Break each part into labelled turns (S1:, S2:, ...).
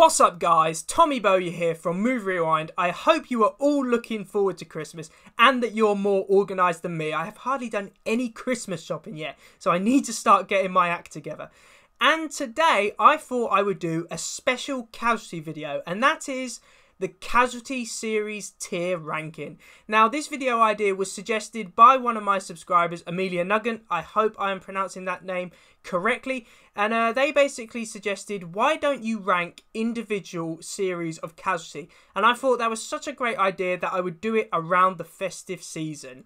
S1: What's up guys, Tommy Bowyer here from Movie Rewind. I hope you are all looking forward to Christmas and that you're more organised than me. I have hardly done any Christmas shopping yet, so I need to start getting my act together. And today I thought I would do a special Casualty video, and that is the Casualty series tier ranking. Now this video idea was suggested by one of my subscribers, Amelia Nugent. I hope I am pronouncing that name correctly. And they basically suggested, why don't you rank individual series of Casualty? And I thought that was such a great idea that I would do it around the festive season.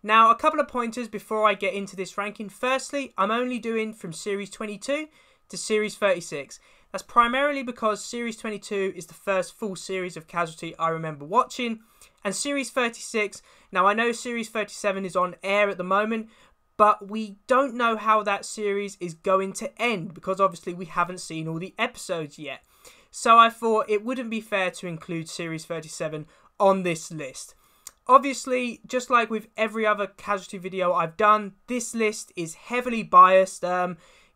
S1: Now, a couple of pointers before I get into this ranking. Firstly, I'm only doing from series 22 to series 36. That's primarily because series 22 is the first full series of Casualty I remember watching. And series 36, now I know series 37 is on air at the moment, but we don't know how that series is going to end because obviously we haven't seen all the episodes yet. So I thought it wouldn't be fair to include series 37 on this list. Obviously, just like with every other Casualty video I've done, this list is heavily biased.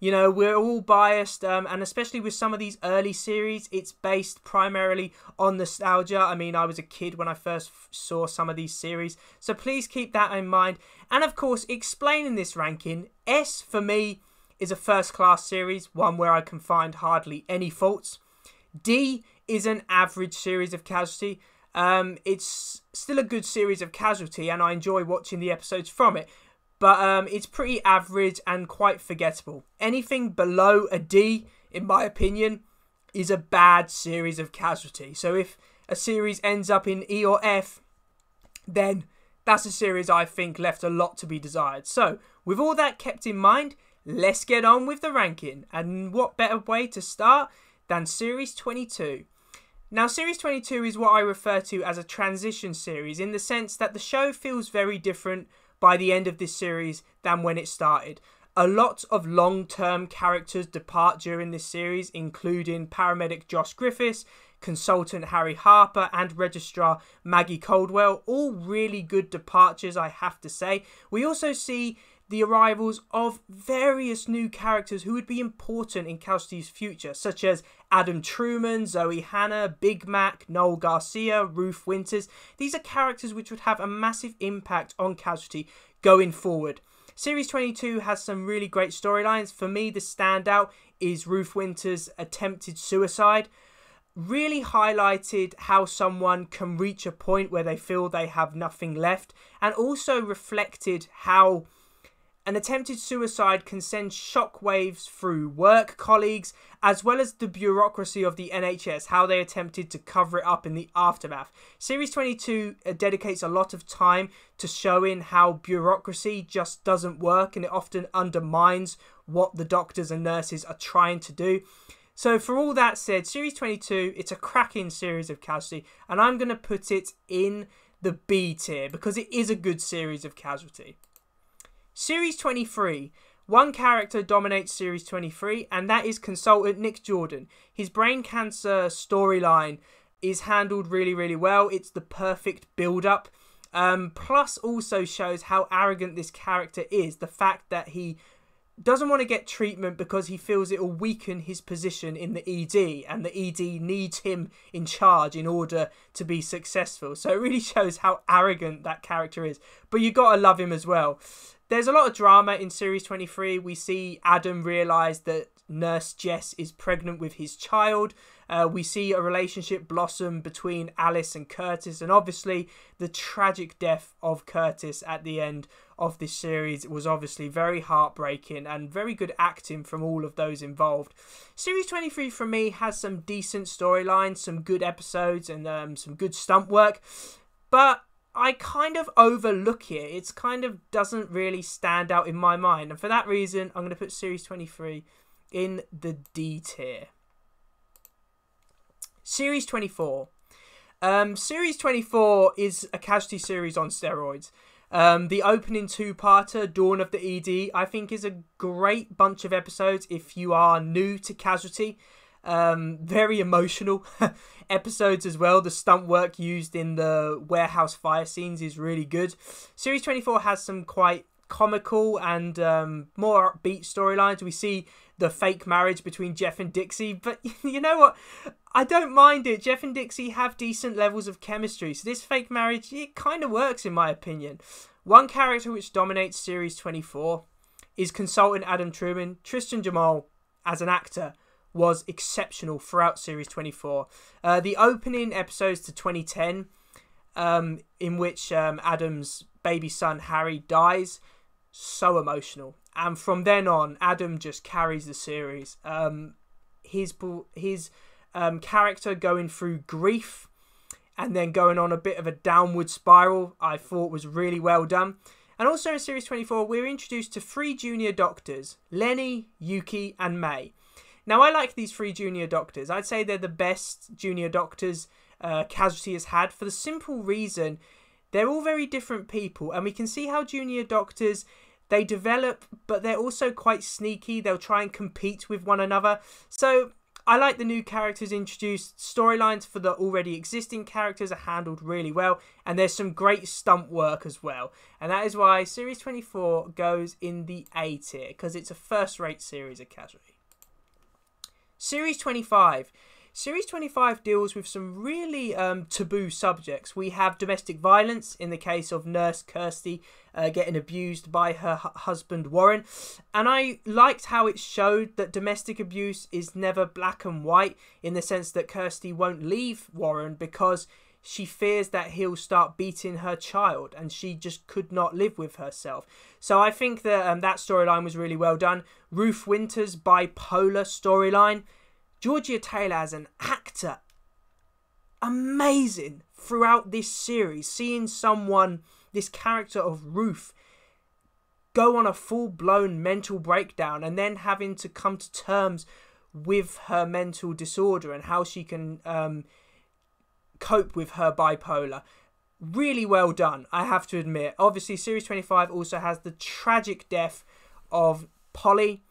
S1: You know, we're all biased, and especially with some of these early series, it's based primarily on nostalgia. I mean, I was a kid when I first saw some of these series, so please keep that in mind. And of course, explaining this ranking, S for me is a first-class series, one where I can find hardly any faults. D is an average series of Casualty. It's still a good series of Casualty, and I enjoy watching the episodes from it. But it's pretty average and quite forgettable. Anything below a D, in my opinion, is a bad series of Casualty. So if a series ends up in E or F, then that's a series I think left a lot to be desired. So with all that kept in mind, let's get on with the ranking. And what better way to start than series 22? Now, series 22 is what I refer to as a transition series, in the sense that the show feels very different by the end of this series than when it started. A lot of long-term characters depart during this series, including paramedic Josh Griffiths, consultant Harry Harper, and registrar Maggie Caldwell. All really good departures, I have to say. We also see the arrivals of various new characters who would be important in Casualty's future, such as Adam Truman, Zoe Hanna, Big Mac, Noel Garcia, Ruth Winters. These are characters which would have a massive impact on Casualty going forward. Series 22 has some really great storylines. For me, the standout is Ruth Winters' attempted suicide. Really highlighted how someone can reach a point where they feel they have nothing left, and also reflected how an attempted suicide can send shockwaves through work colleagues as well as the bureaucracy of the NHS, how they attempted to cover it up in the aftermath. Series 22 dedicates a lot of time to showing how bureaucracy just doesn't work, and it often undermines what the doctors and nurses are trying to do. So for all that said, Series 22, it's a cracking series of Casualty, and I'm going to put it in the B tier because it is a good series of Casualty. Series 23. One character dominates Series 23, and that is consultant Nick Jordan. His brain cancer storyline is handled really, really well. It's the perfect build-up. Plus also shows how arrogant this character is. The fact that he doesn't want to get treatment because he feels it will weaken his position in the ED, and the ED needs him in charge in order to be successful. So it really shows how arrogant that character is. But you got to love him as well. There's a lot of drama in Series 23. We see Adam realise that Nurse Jess is pregnant with his child. We see a relationship blossom between Alice and Curtis. And obviously, the tragic death of Curtis at the end of this series was obviously very heartbreaking, and very good acting from all of those involved. Series 23 for me has some decent storylines, some good episodes, and some good stunt work. But I kind of overlook it. It kind of doesn't really stand out in my mind. And for that reason, I'm going to put Series 23 in the D tier. Series 24. Series 24 is a Casualty series on steroids. The opening two-parter, Dawn of the ED, I think is a great bunch of episodes if you are new to Casualty. Very emotional episodes as well. The stunt work used in the warehouse fire scenes is really good. Series 24 has some quite comical and more upbeat storylines. We see the fake marriage between Jeff and Dixie, but you know what? I don't mind it. Jeff and Dixie have decent levels of chemistry, so this fake marriage, it kind of works in my opinion. One character which dominates Series 24 is consultant Adam Truman. Tristan Jamal, as an actor, was exceptional throughout Series 24. The opening episodes to 2010, in which Adam's baby son Harry dies, so emotional. And from then on, Adam just carries the series. His character going through grief and then going on a bit of a downward spiral, I thought was really well done. And also in Series 24, we're introduced to 3 junior doctors, Lenny, Yuki, and May. Now, I like these 3 junior doctors. I'd say they're the best junior doctors Casualty has had, for the simple reason they're all very different people, and we can see how junior doctors, they develop, but they're also quite sneaky. They'll try and compete with one another. So I like the new characters introduced. Storylines for the already existing characters are handled really well, and there's some great stunt work as well. And that is why Series 24 goes in the A tier, because it's a first-rate series of Casualty. Series 25. Series 25 deals with some really taboo subjects. We have domestic violence in the case of Nurse Kirsty getting abused by her husband Warren. And I liked how it showed that domestic abuse is never black and white, in the sense that Kirsty won't leave Warren because she fears that he'll start beating her child, and she just could not live with herself. So I think that that storyline was really well done. Ruth Winter's bipolar storyline. Georgia Taylor as an actor, amazing throughout this series. Seeing someone, this character of Ruth, go on a full-blown mental breakdown and then having to come to terms with her mental disorder and how she can cope with her bipolar. Really well done, I have to admit. Obviously, Series 25 also has the tragic death of Polly.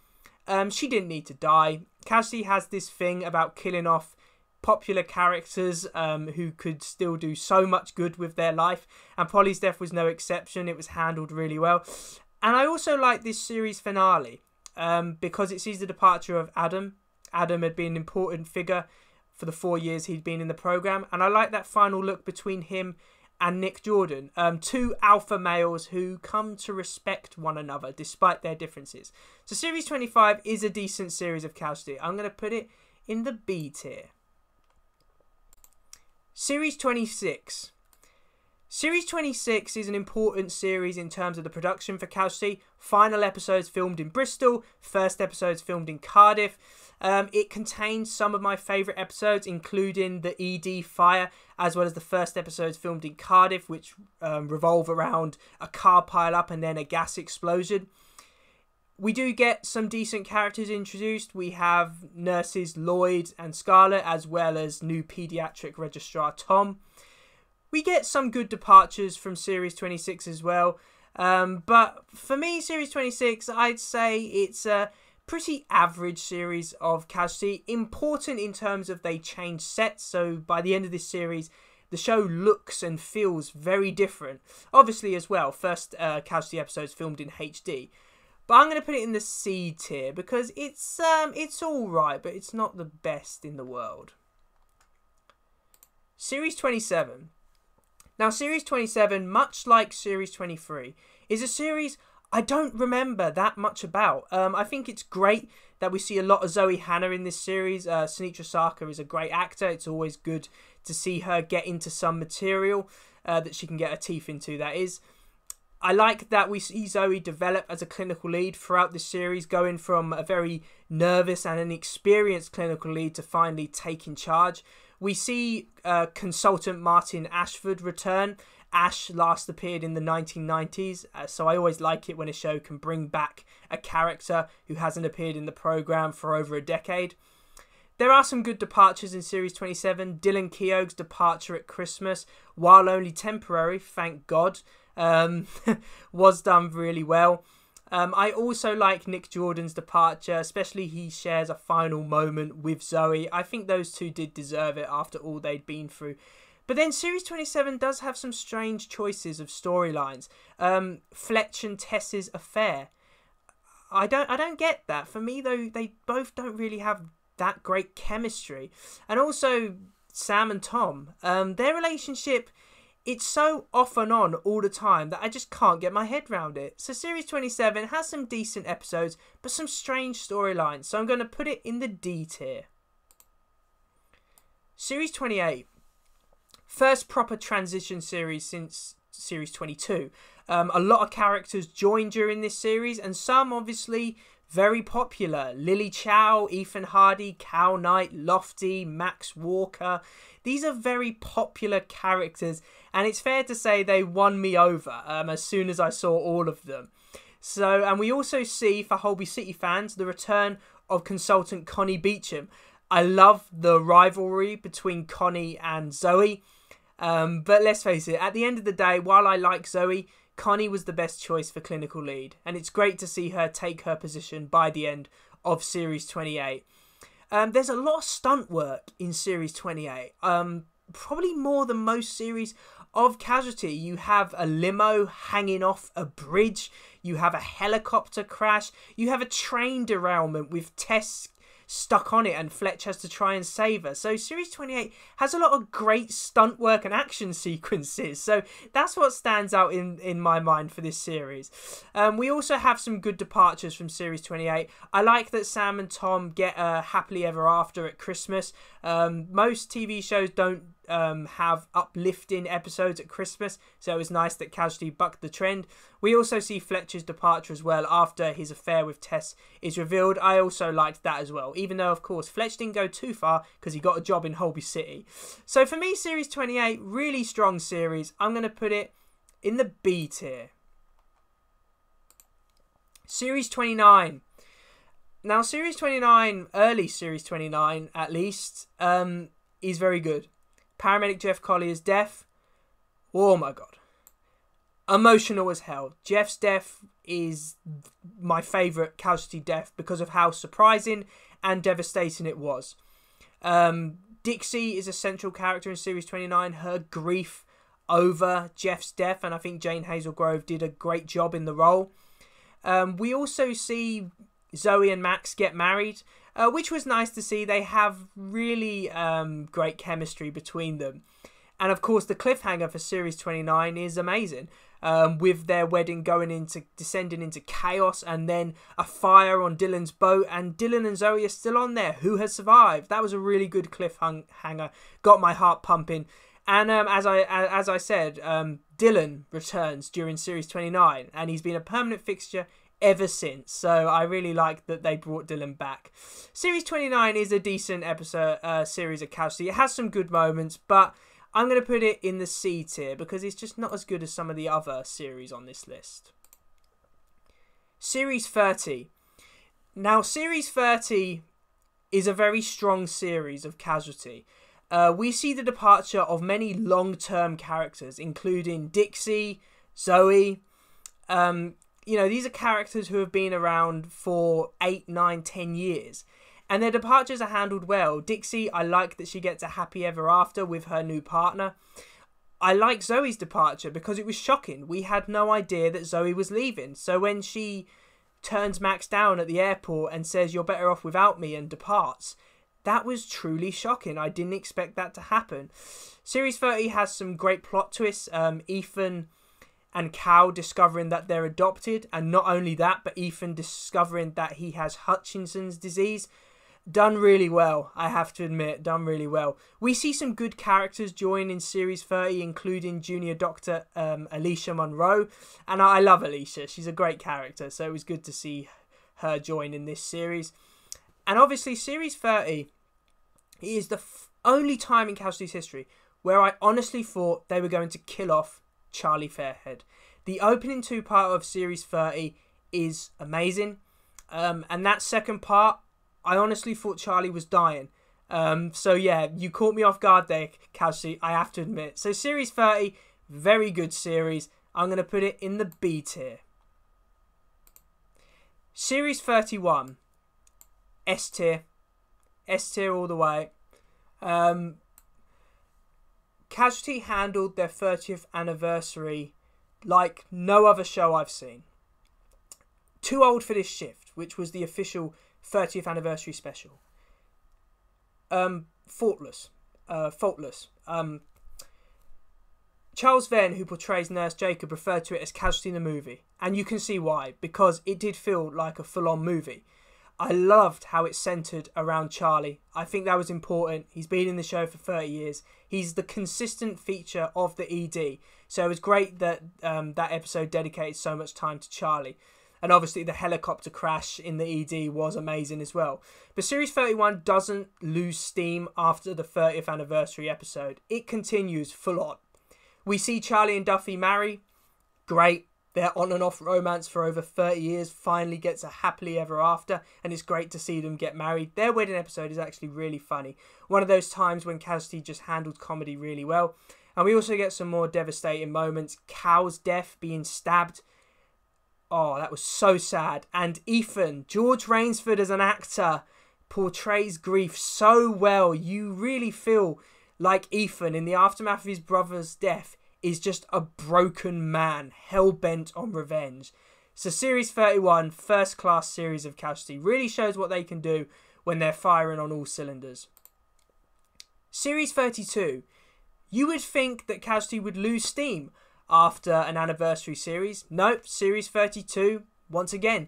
S1: She didn't need to die. Casualty has this thing about killing off popular characters who could still do so much good with their life, and Polly's death was no exception. It was handled really well. And I also like this series finale because it sees the departure of Adam. Adam had been an important figure for the 4 years he'd been in the programme, and I like that final look between him and Nick Jordan, 2 alpha males who come to respect one another despite their differences. So Series 25 is a decent series of Casualty. I'm going to put it in the B tier. Series 26. Series 26 is an important series in terms of the production for Casualty. Final episodes filmed in Bristol, first episodes filmed in Cardiff. It contains some of my favourite episodes, including the ED fire, as well as the first episodes filmed in Cardiff, which revolve around a car pile-up and then a gas explosion. We do get some decent characters introduced. We have nurses Lloyd and Scarlett, as well as new paediatric registrar Tom. We get some good departures from Series 26 as well. But for me, Series 26, I'd say it's a pretty average series of Casualty. Important in terms of they change sets. So by the end of this series, the show looks and feels very different. Obviously as well, first Casualty episodes filmed in HD. But I'm going to put it in the C tier because it's alright, but it's not the best in the world. Series 27. Now, Series 27, much like Series 23, is a series I don't remember that much about. I think it's great that we see a lot of Zoe Hannah in this series. Sunitra Sarkar is a great actor. It's always good to see her get into some material that she can get her teeth into, that is. I like that we see Zoe develop as a clinical lead throughout the series, going from a very nervous and inexperienced clinical lead to finally taking charge. We see consultant Martin Ashford return. Ash last appeared in the 1990s, so I always like it when a show can bring back a character who hasn't appeared in the programme for over a decade. There are some good departures in Series 27. Dylan Keogh's departure at Christmas, while only temporary, thank God, was done really well. I also like Nick Jordan's departure, especially he shares a final moment with Zoe. I think those two did deserve it after all they'd been through. But then Series 27 does have some strange choices of storylines. Fletch and Tess's affair. I don't get that. For me, though, they both don't really have that great chemistry. And also Sam and Tom. Their relationship, it's so off and on all the time that I just can't get my head around it. So Series 27 has some decent episodes, but some strange storylines. So I'm going to put it in the D tier. Series 28. First proper transition series since Series 22. A lot of characters joined during this series, and some obviously very popular. Lily Chow, Ethan Hardy, Cal Knight, Lofty, Max Walker. These are very popular characters, and it's fair to say they won me over as soon as I saw all of them. So, and we also see, for Holby City fans, the return of consultant Connie Beecham. I love the rivalry between Connie and Zoe. But let's face it, at the end of the day, while I like Zoe, Connie was the best choice for clinical lead. And it's great to see her take her position by the end of Series 28. There's a lot of stunt work in Series 28. Probably more than most series of Casualty. You have a limo hanging off a bridge. You have a helicopter crash. You have a train derailment with Tess stuck on it and Fletch has to try and save her. So Series 28 has a lot of great stunt work and action sequences. So that's what stands out in my mind for this series. We also have some good departures from Series 28. I like that Sam and Tom get a happily ever after at Christmas. Most TV shows don't have uplifting episodes at Christmas, so it was nice that Casualty bucked the trend. We also see Fletcher's departure as well after his affair with Tess is revealed. I also liked that as well, even though of course Fletch didn't go too far because he got a job in Holby City. So for me, Series 28, really strong series. I'm going to put it in the B tier. Series 29. Now Series 29, early Series 29 at least, is very good. Paramedic Jeff Collier's death, oh my god, emotional as hell. Jeff's death is my favourite Casualty death because of how surprising and devastating it was. Dixie is a central character in Series 29. Her grief over Jeff's death, and I think Jane Hazelgrove did a great job in the role. We also see Zoe and Max get married, which was nice to see. They have really great chemistry between them. And of course, the cliffhanger for Series 29 is amazing, with their wedding descending into chaos, and then a fire on Dylan's boat, and Dylan and Zoe are still on there. Who has survived? That was a really good cliffhanger. Got my heart pumping. And as I said, Dylan returns during Series 29, and he's been a permanent fixture ever since. So I really like that they brought Dylan back. Series 29 is a decent series of Casualty. It has some good moments, but I'm going to put it in the C tier because it's just not as good as some of the other series on this list. Series 30. Now, Series 30 is a very strong series of Casualty. We see the departure of many long-term characters, including Dixie, Zoe. You know, these are characters who have been around for 8, 9, 10 years. And their departures are handled well. Dixie, I like that she gets a happy ever after with her new partner. I like Zoe's departure because it was shocking. We had no idea that Zoe was leaving. So when she turns Max down at the airport and says, "You're better off without me," and departs, that was truly shocking. I didn't expect that to happen. Series 30 has some great plot twists. Ethan and Cal discovering that they're adopted, and not only that, but Ethan discovering that he has Hutchinson's disease. Done really well, I have to admit, done really well. We see some good characters join in Series 30, including Junior Doctor Alicia Monroe, and I love Alicia. She's a great character, so it was good to see her join in this series. And obviously, Series 30 is the only time in Casualty's history where I honestly thought they were going to kill off Charlie Fairhead. The opening two-part of Series 30 is amazing. And that second part, I honestly thought Charlie was dying. So yeah, you caught me off guard there, Casualty, I have to admit. So Series 30, very good series. I'm going to put it in the B tier. Series 31, S tier. S tier all the way. Casualty handled their 30th anniversary like no other show I've seen. Too Old for This Shift, which was the official 30th anniversary special. Faultless. Charles Venn, who portrays Nurse Jacob, referred to it as Casualty in the movie. And you can see why, because it did feel like a full-on movie. I loved how it centred around Charlie. I think that was important. He's been in the show for 30 years. He's the consistent feature of the ED. So it was great that that episode dedicated so much time to Charlie. And obviously the helicopter crash in the ED was amazing as well. But Series 31 doesn't lose steam after the 30th anniversary episode. It continues full on. We see Charlie and Duffy marry. Great. Their on and off romance for over 30 years finally gets a happily ever after, and it's great to see them get married. Their wedding episode is actually really funny. One of those times when Casualty just handled comedy really well. And we also get some more devastating moments. Cal's death, being stabbed. Oh, that was so sad. And Ethan, George Rainsford as an actor, portrays grief so well. You really feel like Ethan, in the aftermath of his brother's death, is just a broken man, hell-bent on revenge. So Series 31, first class series of Casualty, really shows what they can do when they're firing on all cylinders. Series 32, you would think that Casualty would lose steam after an anniversary series. Nope, Series 32, once again,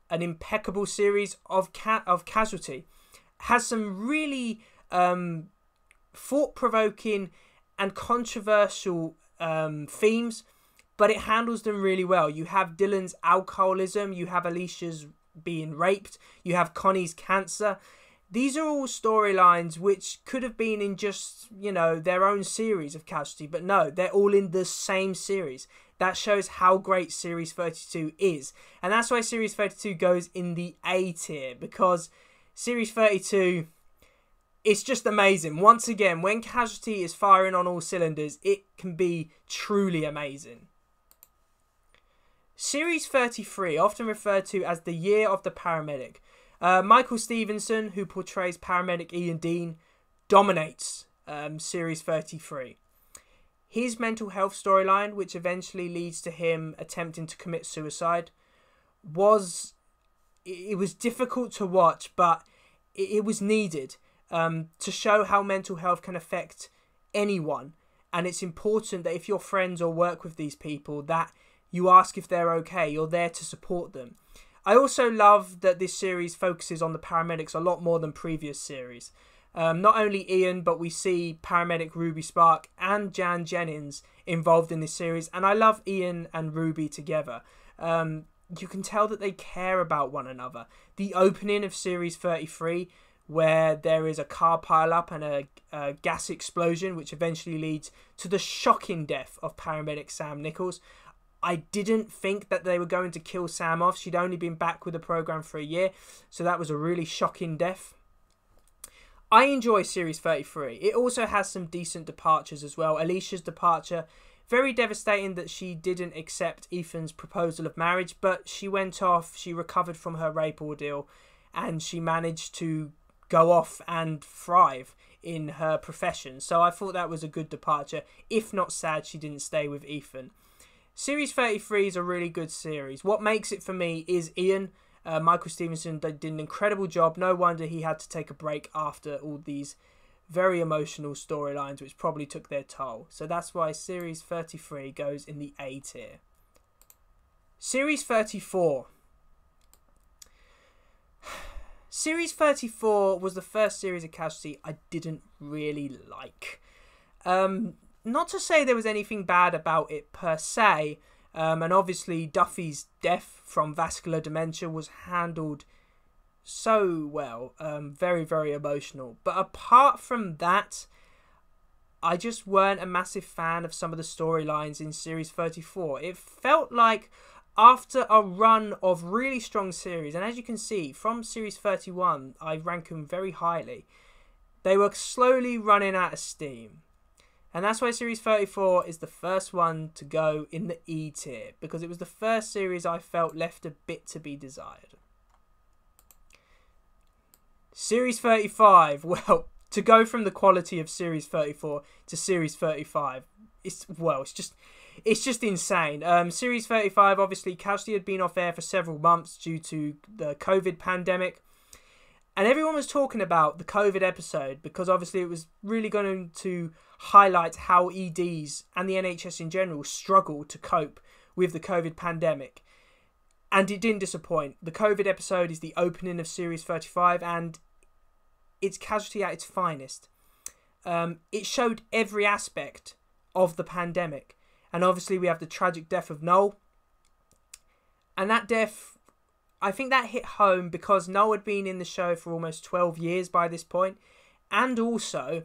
S1: an impeccable series of Casualty. Has some really thought-provoking and controversial themes, but it handles them really well. You have Dylan's alcoholism, you have Alicia's being raped, you have Connie's cancer. These are all storylines which could have been in just, their own series of Casualty, but no, they're all in the same series. That shows how great Series 32 is, and that's why Series 32 goes in the A tier, because Series 32, it's just amazing. Once again, when Casualty is firing on all cylinders, it can be truly amazing. Series 33, often referred to as the year of the paramedic. Michael Stevenson, who portrays paramedic Ian Dean, dominates Series 33. His mental health storyline, which eventually leads to him attempting to commit suicide, was difficult to watch, but it was needed. To show how mental health can affect anyone, and it's important that if you're friends or work with these people, that you ask if they're okay. You're there to support them. I also love that this series focuses on the paramedics a lot more than previous series. Not only Ian, but we see paramedic Ruby Spark and Jan Jennings involved in this series, and I love Ian and Ruby together. You can tell that they care about one another. The opening of Series 33, where there is a car pile-up and a gas explosion, which eventually leads to the shocking death of paramedic Sam Nichols. I didn't think that they were going to kill Sam off. She'd only been back with the program for a year, so that was a really shocking death. I enjoy Series 33. It also has some decent departures as well. Alicia's departure, very devastating that she didn't accept Ethan's proposal of marriage, but she went off, she recovered from her rape ordeal, and she managed to go off and thrive in her profession. So I thought that was a good departure. If not sad, she didn't stay with Ethan. Series 33 is a really good series. What makes it for me is Ian. Michael Stevenson did an incredible job. No wonder he had to take a break after all these very emotional storylines, which probably took their toll. So that's why Series 33 goes in the A tier. Series 34. Series 34 was the first series of Casualty I didn't really like. Not to say there was anything bad about it per se, and obviously Duffy's death from vascular dementia was handled so well, very, very emotional. But apart from that, I just weren't a massive fan of some of the storylines in Series 34. It felt like after a run of really strong series, and as you can see, from Series 31, I rank them very highly, they were slowly running out of steam. And that's why Series 34 is the first one to go in the E tier, because it was the first series I felt left a bit to be desired. Series 35, well, to go from the quality of Series 34 to Series 35, it's just insane. Series 35, obviously, Casualty had been off air for several months due to the COVID pandemic. And everyone was talking about the COVID episode because obviously it was really going to highlight how EDs and the NHS in general struggle to cope with the COVID pandemic. And it didn't disappoint. The COVID episode is the opening of Series 35 and it's Casualty at its finest. It showed every aspect of the pandemic. And obviously we have the tragic death of Noel. And that death, I think that hit home because Noel had been in the show for almost 12 years by this point. And also,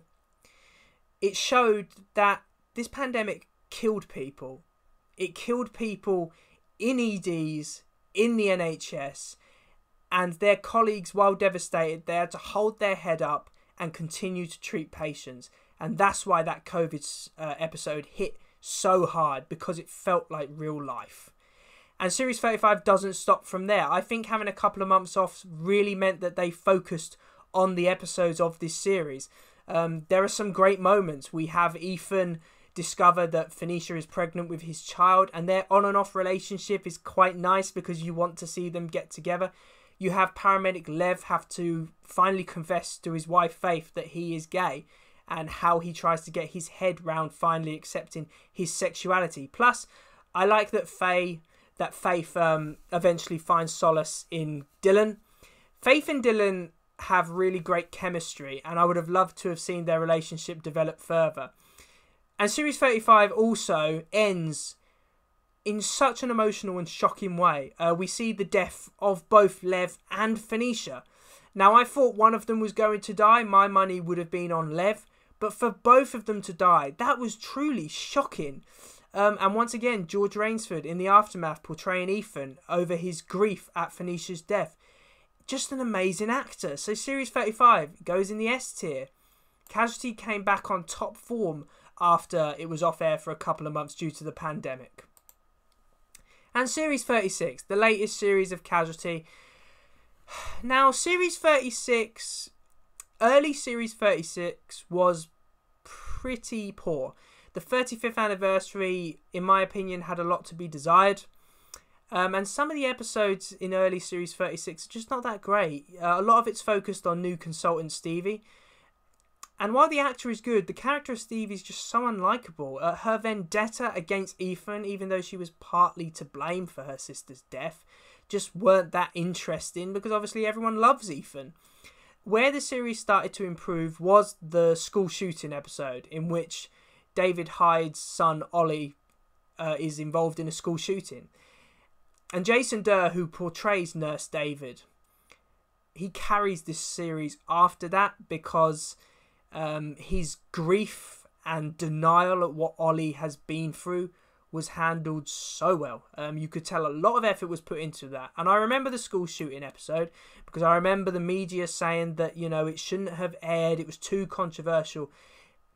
S1: it showed that this pandemic killed people. It killed people in EDs, in the NHS, and their colleagues, while devastated, they had to hold their head up and continue to treat patients. And that's why that COVID episode hit so hard, because it felt like real life. And Series 35 doesn't stop from there. I think having a couple of months off really meant that they focused on the episodes of this series. There are some great moments. We have Ethan discover that Phoenicia is pregnant with his child, and their on and off relationship is quite nice because you want to see them get together. You have paramedic Lev have to finally confess to his wife Faith that he is gay, and how he tries to get his head round finally accepting his sexuality. Plus, I like that Faith eventually finds solace in Dylan. Faith and Dylan have really great chemistry, and I would have loved to have seen their relationship develop further. And Series 35 also ends in such an emotional and shocking way. We see the death of both Lev and Phoenicia. Now, I thought one of them was going to die. My money would have been on Lev. But for both of them to die, that was truly shocking. And once again, George Rainsford in the aftermath portraying Ethan over his grief at Phoenicia's death. Just an amazing actor. So Series 35 goes in the S tier. Casualty came back on top form after it was off air for a couple of months due to the pandemic. And Series 36, the latest series of Casualty. Now, Series 36, early Series 36 was pretty poor. The 35th anniversary, in my opinion, had a lot to be desired. And some of the episodes in early Series 36 are just not that great. A lot of it's focused on new consultant Stevie. And while the actor is good, the character of Stevie is just so unlikable. Her vendetta against Ethan, even though she was partly to blame for her sister's death, just weren't that interesting because obviously everyone loves Ethan. Where the series started to improve was the school shooting episode, in which David Hyde's son Ollie is involved in a school shooting. And Jason Durr, who portrays Nurse David, he carries this series after that because his grief and denial at what Ollie has been through was handled so well. You could tell a lot of effort was put into that. And I remember the school shooting episode because I remember the media saying that, you know, it shouldn't have aired. It was too controversial.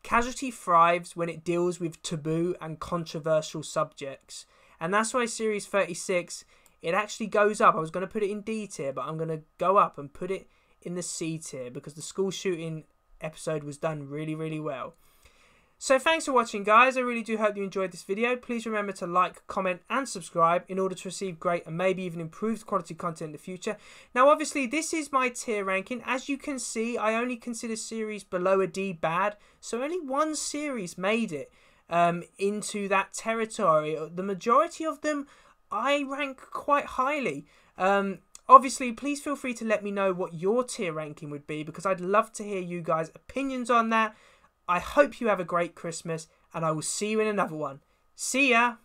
S1: Casualty thrives when it deals with taboo and controversial subjects. And that's why Series 36, it actually goes up. I was going to put it in D tier, but I'm going to go up and put it in the C tier because the school shooting episode was done really, really well. So thanks for watching, guys. I really do hope you enjoyed this video. Please remember to like, comment and subscribe in order to receive great and maybe even improved quality content in the future. Now obviously this is my tier ranking. As you can see, I only consider series below a D bad, so only one series made it into that territory. The majority of them I rank quite highly. Obviously, please feel free to let me know what your tier ranking would be because I'd love to hear you guys' opinions on that. I hope you have a great Christmas and I will see you in another one. See ya!